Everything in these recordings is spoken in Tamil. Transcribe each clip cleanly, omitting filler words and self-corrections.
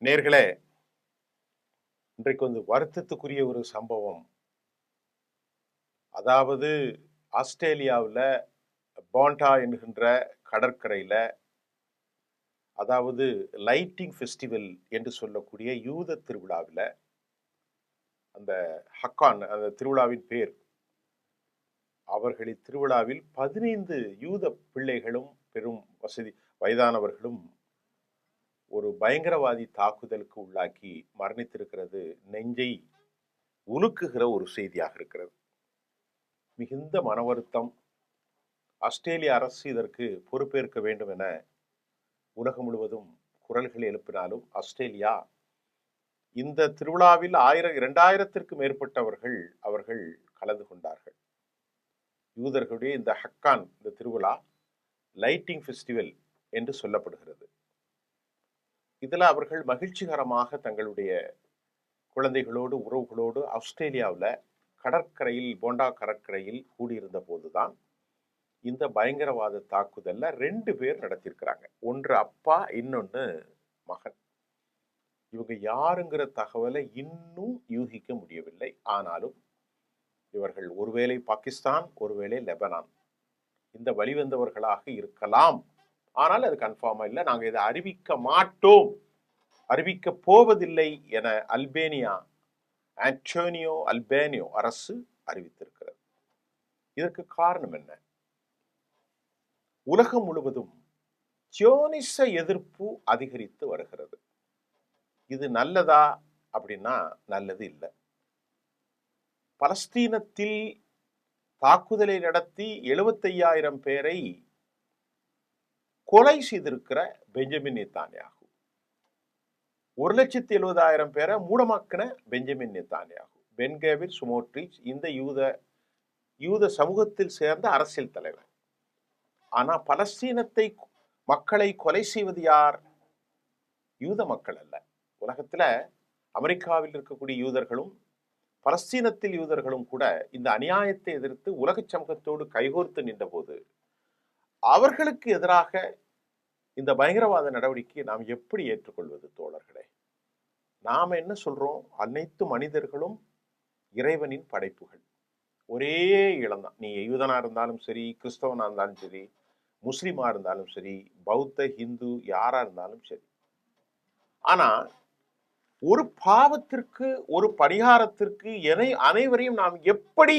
நேர்களே, இன்றைக்கு வருத்தத்துக்குரிய ஒரு சம்பவம். அதாவது ஆஸ்திரேலியாவுல போண்டா என்கின்ற கடற்கரையில, அதாவது லைட்டிங் ஃபெஸ்டிவல் என்று சொல்லக்கூடிய யூத திருவிழாவில, அந்த ஹக்கான் அந்த திருவிழாவின் பேர். அவர்களின் திருவிழாவில் 15 யூத பிள்ளைகளும், பெரும் வயதானவர்களும் ஒரு பயங்கரவாதி தாக்குதலுக்கு உள்ளாக்கி மரணித்திருக்கிறது நெஞ்சை உலுக்குகிற ஒரு செய்தியாக இருக்கிறது. மிகுந்த மன வருத்தம். ஆஸ்திரேலிய அரசு இதற்கு பொறுப்பேற்க வேண்டும் என உலகம் முழுவதும் குரல்கள் எழுப்பினாலும், ஆஸ்திரேலியா இந்த திருவிழாவில் 2000த்திற்கும் மேற்பட்டவர்கள் அவர்கள் கலந்து கொண்டார்கள். யூதர்களுடைய இந்த ஹக்கான் இந்த திருவிழா லைட்டிங் ஃபெஸ்டிவல் என்று சொல்லப்படுகிறது. இதில் அவர்கள் மகிழ்ச்சிகரமாக தங்களுடைய குழந்தைகளோடு உறவுகளோடு ஆஸ்திரேலியாவில் கடற்கரையில் போண்டா கடற்கரையில் கூடியிருந்த போதுதான் இந்த பயங்கரவாத தாக்குதல்ல 2 பேர் நடத்தியிருக்கிறாங்க. ஒன்று அப்பா, இன்னொன்னு மகன். இவங்க யாருங்கிற தகவலை இன்னும் யூகிக்க முடியவில்லை. ஆனாலும் இவர்கள் ஒருவேளை பாகிஸ்தான், ஒருவேளை லெபனான் இந்த வழிவந்தவர்களாக இருக்கலாம். ஆனால் அது கன்ஃபார்மா இல்லை. நாங்க இதை அறிவிக்க மாட்டோம், அறிவிக்க போவதில்லை என ஆண்டோனியோ அல்பேனியோ அரசு அறிவித்திருக்கிறது. இதற்கு காரணம் என்ன? உலகம் முழுவதும் சியோனிச எதிர்ப்பு அதிகரித்து வருகிறது. இது நல்லதா அப்படின்னா நல்லது இல்லை. பலஸ்தீனத்தில் தாக்குதலை நடத்தி 75,000 பேரை கொலை செய்திருக்கிற பெஞ்சமின் நேத்தான்யாகு, 1,70,000 பேரை மூடமாக்கின பெஞ்சமின் நேத்தான்யாகு, பென் கேவிர், சுமோட்ரிச் இந்த யூத சமூகத்தில் சேர்ந்த அரசியல் தலைவர். ஆனா பலஸ்தீனத்தை மக்களை கொலை செய்வது யார்? யூத மக்கள் அல்ல. உலகத்துல அமெரிக்காவில் இருக்கக்கூடிய யூதர்களும் பலஸ்தீனத்தில் யூதர்களும் கூட இந்த அநியாயத்தை எதிர்த்து உலக சமூகத்தோடு கைகோர்த்து நின்ற போது அவர்களுக்கு எதிராக இந்த பயங்கரவாத நடவடிக்கையை நாம் எப்படி ஏற்றுக்கொள்வது? தோழர்களே, நாம என்ன சொல்றோம்? அனைத்து மனிதர்களும் இறைவனின் படைப்புகள், ஒரே இளம்தான். நீ யூதனா இருந்தாலும் சரி, கிறிஸ்தவனா இருந்தாலும் சரி, முஸ்லிமா இருந்தாலும் சரி, பௌத்த, இந்து யாரா இருந்தாலும் சரி. ஆனா ஒரு பாவத்திற்கு, ஒரு பரிகாரத்திற்கு அனைவரையும் நாம் எப்படி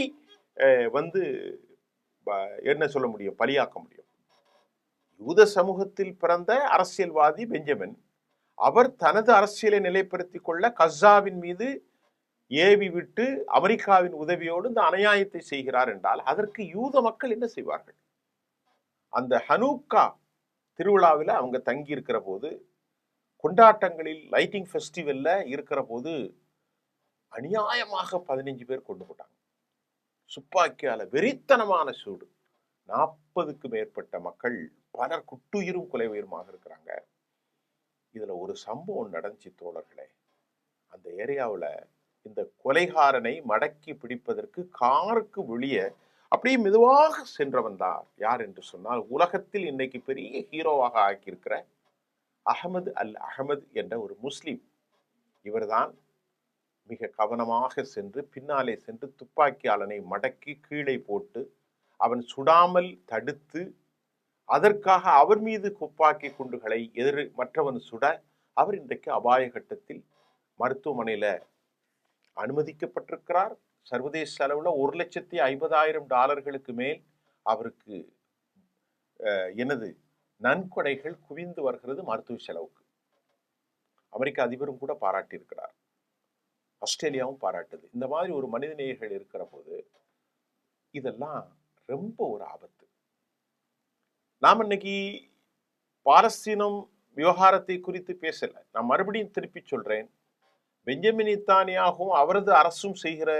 என்ன சொல்ல முடியும், பலியாக்க முடியும்? யூத சமூகத்தில் பிறந்த அரசியல்வாதி பெஞ்சமின், அவர் தனது அரசியலை நிலைப்படுத்திக் கொள்ள கஸ்ஸாவின் மீது ஏவி விட்டு அமெரிக்காவின் உதவியோடு இந்த அநியாயத்தை செய்கிறார் என்றால் அதற்கு யூத மக்கள் என்ன செய்வார்கள்? அந்த ஹனூக்கா திருவிழாவில் அவங்க தங்கி இருக்கிற போது, கொண்டாட்டங்களில் லைட்டிங் ஃபெஸ்டிவல்ல இருக்கிற போது அநியாயமாக 15 பேர் கொண்டு போட்டாங்க. துப்பாக்கியால வெறித்தனமான சூடு. 40க்கு மேற்பட்ட மக்கள், பலர் குட்டுயிரும் கொலை உயிருமாக இருக்கிறாங்க. இதுல ஒரு சம்பவம் நடந்துச்சு தோழர்களே. அந்த ஏரியாவில் இந்த கொலைகாரனை மடக்கி பிடிப்பதற்கு காருக்கு வெளியே அப்படியே மெதுவாக சென்றவன் தான் யார் என்று சொன்னால், உலகத்தில் இன்னைக்கு பெரிய ஹீரோவாக ஆக்கியிருக்கிற அஹமது அல் அஹமது என்ற ஒரு முஸ்லிம். இவர்தான் மிக கவனமாக சென்று பின்னாலே சென்று துப்பாக்கியாளனை மடக்கி கீழே போட்டு அவன் சுடாமல் தடுத்து, அதற்காக அவர் மீது துப்பாக்கி குண்டுகளை மற்றவன் சுட அவர் இன்றைக்கு அபாய கட்டத்தில் மருத்துவமனையில அனுமதிக்கப்பட்டிருக்கிறார். சர்வதேச அளவுல $1,50,000 மேல் அவருக்கு நன்கொடைகள் குவிந்து வருகிறது மருத்துவ செலவுக்கு. அமெரிக்க அதிபரும் கூட பாராட்டி இருக்கிறார், ஆஸ்திரேலியாவும் பாராட்டுது. இந்த மாதிரி ஒரு மனிதநேயர்கள் இருக்கிற போது இதெல்லாம் ரொம்ப ஒரு ஆபத்து. நாம் இன்னைக்கு பாலஸ்தீனம் விவகாரத்தை குறித்து பேசல. நான் மறுபடியும் திருப்பி சொல்றேன், பெஞ்சமின் நேத்தான்யாகும் அவரது அரசும் செய்கிற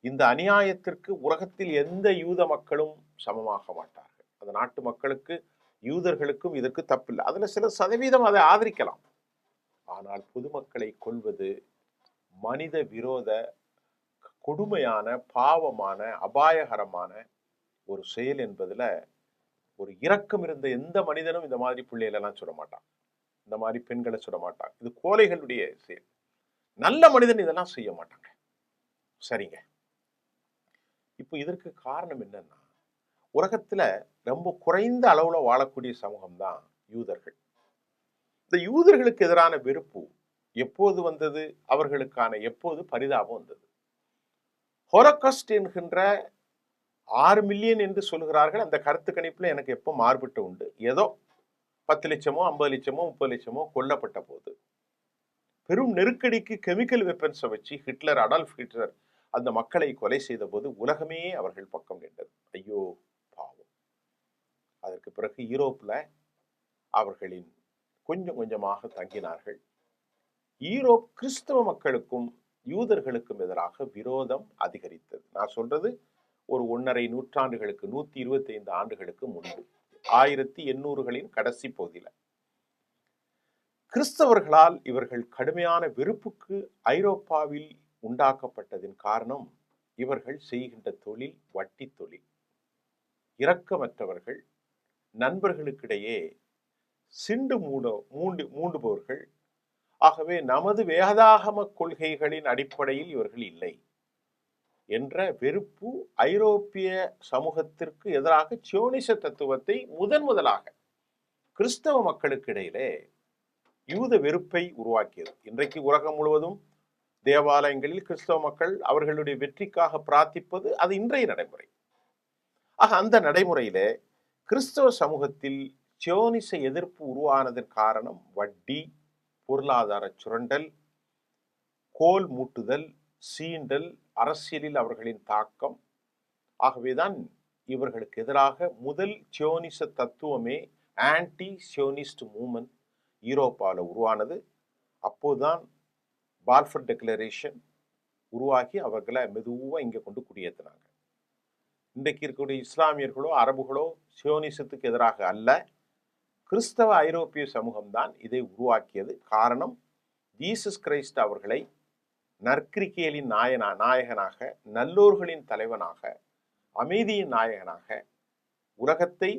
இந்த அநியாயத்திற்கு உலகத்தில் எந்த யூத மக்களும் சமமாக மாட்டார்கள். அந்த நாட்டு மக்களுக்கு, யூதர்களுக்கும் இதற்கு தப்பில்லை. அதுல சில சதவீதம் அதை ஆதரிக்கலாம். ஆனால் பொதுமக்களை கொல்வது மனித விரோத, கொடுமையான, பாவமான, அபாயகரமான ஒரு செயல் என்பதுல ஒரு இரக்கம் இருந்த எந்த மனிதனும் இந்த மாதிரி பிள்ளைகளெல்லாம் சொல்ல மாட்டான். இந்த மாதிரி பெண்களை சுட மாட்டாங்க. இது கோழைகளுடைய செயல். நல்ல மனிதன் இதெல்லாம் செய்ய மாட்டாங்க. சரிங்க. இப்போ இதற்கு காரணம் என்னன்னா, உலகத்துல ரொம்ப குறைந்த அளவுல வாழக்கூடிய சமூகம் தான் யூதர்கள். இந்த யூதர்களுக்கு எதிரான வெறுப்பு எப்போது வந்தது? அவர்களுக்கான எப்போது பரிதாபம் வந்தது? ஹோலோகாஸ்ட் என்கின்ற 6 மில்லியன் என்று சொல்கிறார்கள். அந்த கருத்து கணிப்புல எனக்கு எப்போ மாறுபட்டு உண்டு. ஏதோ 10 லட்சமோ 50 லட்சமோ 30 லட்சமோ கொல்லப்பட்ட போது பெரும் நெருக்கடிக்கு கெமிக்கல் வெப்பன்ஸை வச்சு அடால்ஃப் ஹிட்லர் அந்த மக்களை கொலை செய்த போது உலகமே அவர்கள் பக்கம் நின்றது. ஐயோ பாவம். அதற்கு பிறகு யூரோப்ல அவர்களின் கொஞ்சம் கொஞ்சமாக தங்கினார்கள். யூரோப் கிறிஸ்தவ மக்களுக்கும் யூதர்களுக்கும் எதிராக விரோதம் அதிகரித்தது. நான் சொல்றது ஒரு 1.5 நூற்றாண்டுகளுக்கு 125 ஆண்டுகளுக்கு முன்பு 1800களின் கடைசி பகுதியில கிறிஸ்தவர்களால் இவர்கள் கடுமையான வெறுப்புக்கு ஐரோப்பாவில் உண்டாக்கப்பட்டதின் காரணம் இவர்கள் செய்கின்ற தொழில் வட்டி தொழில். இரக்கமற்றவர்கள், நண்பர்களுக்கிடையே சிண்டு மூண்டுபவர்கள். ஆகவே நமது வேதாகம கொள்கைகளின் அடிப்படையில் இவர்கள் இல்லை என்ற வெறுப்பு ஐரோப்பிய சமூகத்திற்கு எதிராக சியோனிச தத்துவத்தை முதலாக கிறிஸ்தவ மக்களுக்கு இடையிலே யூத வெறுப்பை உருவாக்கியது. இன்றைக்கு உலகம் முழுவதும் தேவாலயங்களில் கிறிஸ்தவ மக்கள் அவர்களுடைய வெற்றிக்காக பிரார்த்திப்பது அது இன்றைய நடைமுறை. ஆக அந்த நடைமுறையிலே கிறிஸ்தவ சமூகத்தில் சியோனிச எதிர்ப்பு உருவானதன் காரணம் வட்டி, பொருளாதார சுரண்டல், கோல் மூட்டுதல், சீண்டல், அரசியலில் அவர்களின் தாக்கம். ஆகவேதான் இவர்களுக்கு எதிராக முதல் சியோனிச தத்துவமே ஆன்டி சியோனிஸ்ட் மூவ்மெண்ட் யூரோப்பாவில் உருவானது. அப்போதுதான் பால்ஃபர் டெக்ளரேஷன் உருவாக்கி அவர்களை மெதுவாக இங்கே கொண்டு குடியேற்றினாங்க. இன்றைக்கு இருக்கக்கூடிய இஸ்லாமியர்களோ அரபுகளோ சியோனிசத்துக்கு எதிராக அல்ல, கிறிஸ்தவ ஐரோப்பிய சமூகம்தான் இதை உருவாக்கியது. காரணம், ஜீசஸ் கிரைஸ்ட் அவர்களை நற்கிரிக்கைகளின் நாயகனாக, நல்லோர்களின் தலைவனாக, அமைதியின் நாயகனாக, உலகத்தை,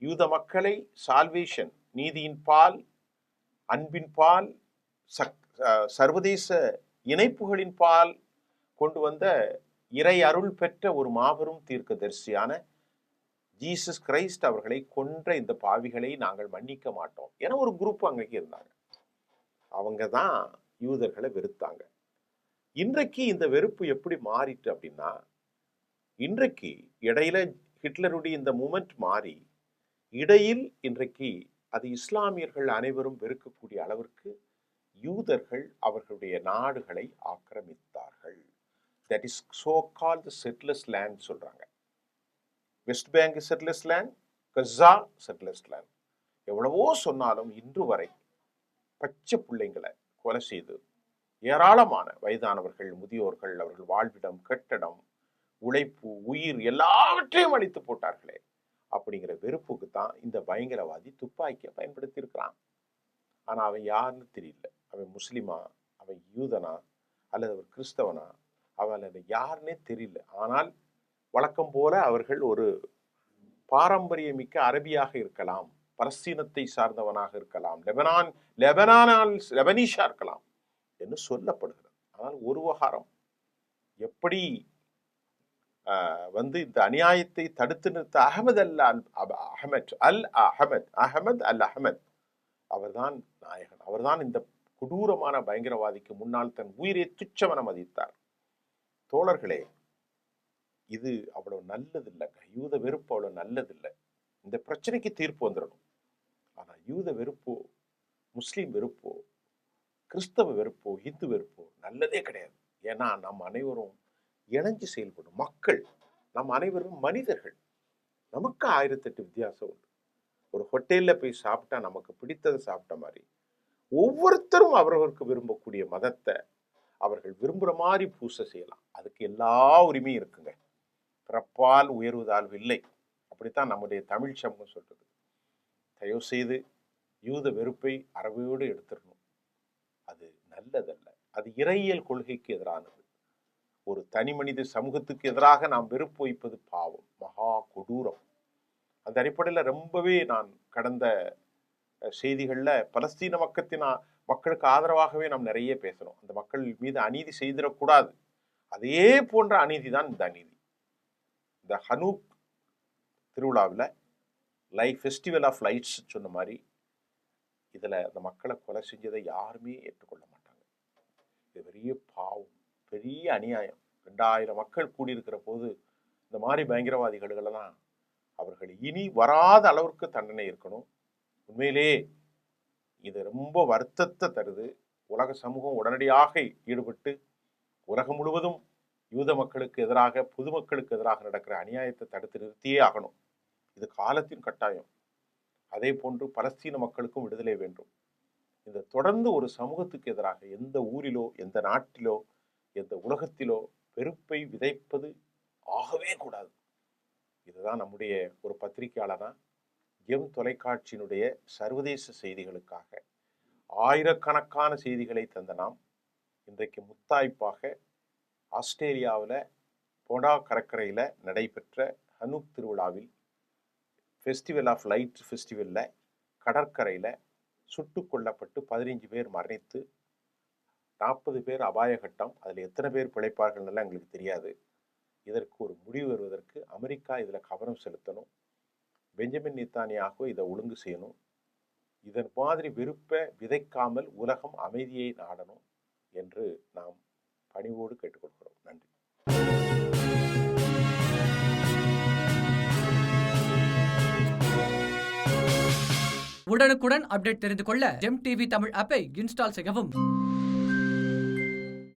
யூத மக்களை சால்வேஷன், நீதியின் பால், அன்பின் பால், சர்வதேச இணைப்புகளின் பால் கொண்டு வந்த இறை அருள் பெற்ற ஒரு மாபெரும் தீர்க்கதரிசியான ஜீசஸ் கிரைஸ்ட் அவர்களை கொன்ற இந்த பாவிகளை நாங்கள் மன்னிக்க மாட்டோம் என ஒரு குரூப் அங்கே இருந்தாங்க. அவங்க தான் யூதர்களை வெறுத்தாங்க. இன்றைக்கு இந்த வெறுப்பு எப்படி மாறிட்டு அப்படின்னா, இன்றைக்கு இடையில ஹிட்லருடைய இந்த மூமெண்ட் மாறி இடையில் இன்றைக்கு அது இஸ்லாமியர்கள் அனைவரும் வெறுக்கக்கூடிய அளவிற்கு யூதர்கள் அவர்களுடைய நாடுகளை ஆக்கிரமித்தார்கள். That is so called settlers land சொல்றாங்க. West Bank settlers land, Gaza settlers land. எவ்வளவோ சொன்னாலும் இன்று வரை பச்சை பிள்ளைங்களை கொலை செய்து ஏராளமான வயதானவர்கள், முதியோர்கள், அவர்கள் வாழ்விடம், கட்டடம், உழைப்பு, உயிர் எல்லாவற்றையும் அழித்து போட்டார்களே. அப்படிங்கிற வெறுப்புக்கு தான் இந்த பயங்கரவாதி துப்பாக்கியை பயன்படுத்தி இருக்கிறான். ஆனா அவன் யாருன்னு தெரியல. அவன் முஸ்லிமா, அவன் யூதனா, அல்லது அவர் கிறிஸ்தவனா, அவன் யாருன்னே தெரியல. ஆனால் வழக்கம் போல அவர்கள் ஒரு பாரம்பரியமிக்க அரபியாக இருக்கலாம், பலஸ்தீனத்தை சார்ந்தவனாக இருக்கலாம், லெபனீஷா இருக்கலாம் என்று சொல்லப்படுகிறது. ஆனால் ஒரு விவகாரம், எப்படி இந்த அநியாயத்தை தடுத்து நிறுத்த அகமது அல் அஹமத் அவர்தான் நாயகன். அவர்தான் இந்த கொடூரமான பயங்கரவாதிக்கு முன்னால் தன் உயிரை துச்சவன மதித்தார். தோழர்களே, இது அவ்வளவு நல்லது இல்லைங்க. யூத வெறுப்பு அவ்வளவு நல்லது இல்லை. இந்த பிரச்சனைக்கு தீர்ப்பு வந்துடணும். ஆனா யூத வெறுப்போ, முஸ்லீம் வெறுப்போ, கிறிஸ்தவ வெறுப்போ, இந்து வெறுப்போ நல்லதே கிடையாது. ஏன்னா நம் அனைவரும் இணைஞ்சு செயல்படும் மக்கள், நம் அனைவரும் மனிதர்கள். நமக்கு 1008 வித்தியாசம் உண்டு. ஒரு ஹோட்டல்ல போய் சாப்பிட்டா நமக்கு பிடித்ததை சாப்பிட்ட மாதிரி ஒவ்வொருத்தரும் அவரவருக்கு விரும்பக்கூடிய மதத்தை அவர்கள் விரும்புகிற மாதிரி பூசை செய்யலாம். அதுக்கு எல்லா உரிமையும் இருக்குங்க. பிறப்பால் உயர்வதால் இல்லை. அப்படித்தான் நம்முடைய தமிழ் சமூகம் சொல்றது. தயவு செய்து யூத வெறுப்பை அறவையோடு எடுத்துடணும். அது நல்லதல்ல. அது இறையியல் கொள்கைக்கு எதிரானது. ஒரு தனி மனித சமூகத்துக்கு எதிராக நாம் வெறுப்பு வைப்பது பாவம், மகா கொடூரம். அந்த அடிப்படையில் ரொம்பவே நான் கடந்த செய்திகளில் பலஸ்தீன மக்களுக்கு ஆதரவாகவே நாம் நிறைய பேசணும். அந்த மக்கள் மீது அநீதி செய்திடக்கூடாது. அதே போன்ற அநீதி தான் இந்த அநீதி. இந்த ஹனூக் திருவிழாவில் ஃபெஸ்டிவல் ஆஃப் லைட்ஸ் சொன்ன மாதிரி இதில் அந்த மக்களை கொலை செஞ்சதை யாருமே ஏற்றுக்கொள்ள மாட்டாங்க. இது பெரிய பாவம், பெரிய அநியாயம். 2000 மக்கள் கூடியிருக்கிற போது இந்த மாதிரி பயங்கரவாதிகளெல்லாம் அவர்கள் இனி வராத அளவிற்கு தண்டனை இருக்கணும். உண்மையிலே இது ரொம்ப வருத்தத்தை தருது. உலக சமூகம் உடனடியாக ஈடுபட்டு உலகம் முழுவதும் யூத மக்களுக்கு எதிராக, பொதுமக்களுக்கு எதிராக நடக்கிற அநியாயத்தை தடுத்து நிறுத்தியே ஆகணும். இது காலத்தின் கட்டாயம். அதே போன்று பலஸ்தீன மக்களுக்கும் விடுதலை வேண்டும். இந்த தொடர்ந்து ஒரு சமூகத்துக்கு எதிராக எந்த ஊரிலோ, எந்த நாட்டிலோ, எந்த உலகத்திலோ வெறுப்பை விதைப்பது ஆகவே கூடாது. இதுதான் நம்முடைய ஒரு பத்திரிகையாளனா தொலைக்காட்சியினுடைய சர்வதேச செய்திகளுக்காக ஆயிரக்கணக்கான செய்திகளை தந்த நாம் இன்றைக்கு முத்தாய்ப்பாக ஆஸ்திரேலியாவில் போடா கடற்கரையில் நடைபெற்ற ஹனூக் திருவிழாவில் ஃபெஸ்டிவல் ஆஃப் லைட் ஃபெஸ்டிவலில் கடற்கரையில் சுட்டு கொல்லப்பட்டு 15 பேர் மரணித்து 40 பேர் அபாயகட்டம். அதில் எத்தனை பேர் பிழைப்பார்கள்னு எங்களுக்கு தெரியாது. இதற்கு ஒரு முடிவு வருவதற்கு அமெரிக்கா இதில் கவனம் செலுத்தணும். பெஞ்சமின் நேதன்யாகு இதை ஒழுங்கு செய்யணும். இதன் மாதிரி வெறுப்பை விதைக்காமல் உலகம் அமைதியை நாடணும் என்று நாம் பணிவோடு கேட்டுக்கொள்கிறோம். நன்றி. உடனுக்குடன் அப்டேட் தெரிந்து கொள்ள ஜெம் டிவி தமிழ் ஆப்பை இன்ஸ்டால் செய்யவும்.